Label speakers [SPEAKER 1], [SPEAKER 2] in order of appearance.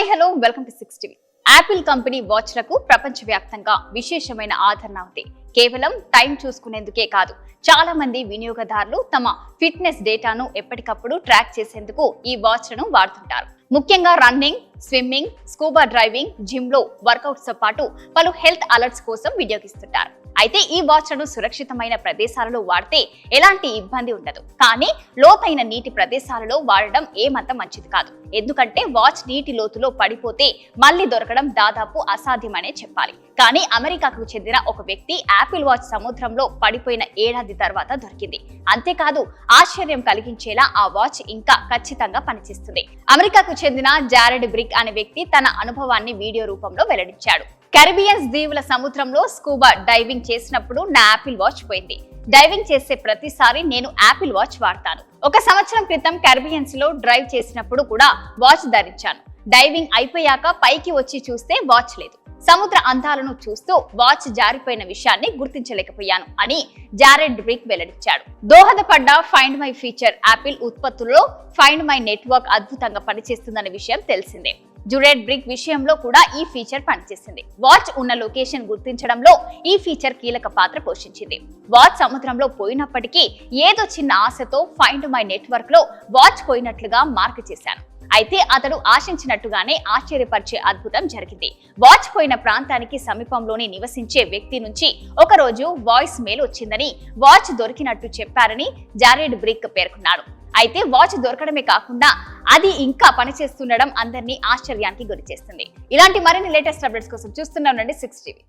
[SPEAKER 1] Hello welcome to 6 TV. Apple company వాచ్లకు ప్రపంచవ్యాప్తంగా విశేషమైన ఆదరణ ఉంది. కేవలం టైం చూసుకునేందుకే కాదు, చాలా మంది వినియోగదారులు తమ ఫిట్నెస్ డేటాను ఎప్పటికప్పుడు ట్రాక్ చేసేందుకు ఈ వాచ్లను వాడుతుంటారు. ముఖ్యంగా running, swimming, scuba driving, gym లో వర్కౌట్స్ తో పాటు పలు హెల్త్ అలర్ట్స్ కోసం వినియోగిస్తుంటారు. అయితే ఈ వాచ్లను సురక్షితమైన ప్రదేశాలలో వాడితే ఎలాంటి ఇబ్బంది ఉండదు. కానీ లోతైన నీటి ప్రదేశాలలో వాడడం ఏమంత మంచిది కాదు. ఎందుకంటే వాచ్ నీటి లోతులో పడిపోతే మళ్ళీ దొరకడం దాదాపు అసాధ్యమనే చెప్పాలి. కానీ అమెరికాకు చెందిన ఒక వ్యక్తి యాపిల్ వాచ్ సముద్రంలో పడిపోయిన ఏడాది తర్వాత దొరికింది. అంతేకాదు ఆశ్చర్యం కలిగించేలా ఆ వాచ్ ఇంకా ఖచ్చితంగా పనిచేస్తుంది. అమెరికాకు చెందిన జారెడ్ బ్రిక్ అనే వ్యక్తి తన అనుభవాన్ని వీడియో రూపంలో వెల్లడించాడు. కరిబియన్స్ దీవుల సముద్రంలో స్కూబా డైవింగ్ చేసినప్పుడు నా యాపిల్ వాచ్ పోయింది. డైవింగ్ చేసే ప్రతిసారి నేను యాపిల్ వాచ్ వాడతాను. 1 సంవత్సరం క్రితం కరిబియన్స్ లో డ్రైవ్ చేసినప్పుడు కూడా వాచ్ ధరించాను. డైవింగ్ అయిపోయాక పైకి వచ్చి చూస్తే వాచ్ లేదు. సముద్ర అందాలను చూస్తూ వాచ్ జారిపోయిన విషయాన్ని గుర్తించలేకపోయాను అని జారెడ్ బ్రిక్ వెల్లడించాడు. దోహదపడ్డ ఫైండ్ మై ఫీచర్ యాపిల్ ఉత్పత్తుల్లో ఫైండ్ మై నెట్వర్క్ అద్భుతంగా పనిచేస్తుందన్న విషయం తెలిసిందే. జారెడ్ బ్రిక్ విషయంలో కూడా ఈ ఫీచర్ పనిచేసింది. వాచ్ ఉన్న లొకేషన్ గుర్తించడంలో ఈ ఫీచర్ కీలక పాత్ర పోషించింది. వాచ్ సముద్రంలో పోయినప్పటికీ ఏదో చిన్న ఆశతో ఫైండ్ మై నెట్వర్క్ లో వాచ్ పోయినట్లుగా మార్క్ చేశాను. అయితే అతడు ఆశించినట్టుగానే ఆశ్చర్యపరిచే అద్భుతం జరిగింది. వాచ్ పోయిన ప్రాంతానికి సమీపంలోని నివసించే వ్యక్తి నుంచి ఒక రోజు వాయిస్ మెయిల్ వచ్చిందని, వాచ్ దొరికినట్టు చెప్పారని జారెడ్ బ్రిక్ పేర్కొన్నాడు. అయితే వాచ్ దొరకడమే కాకుండా అది ఇంకా పనిచేస్తుండడం అందరినీ ఆశ్చర్యానికి గురి చేస్తుంది. ఇలాంటి మరిన్ని లేటెస్ట్ అప్డేట్స్ కోసం చూస్తూనే ఉండండి 6 టీవీ.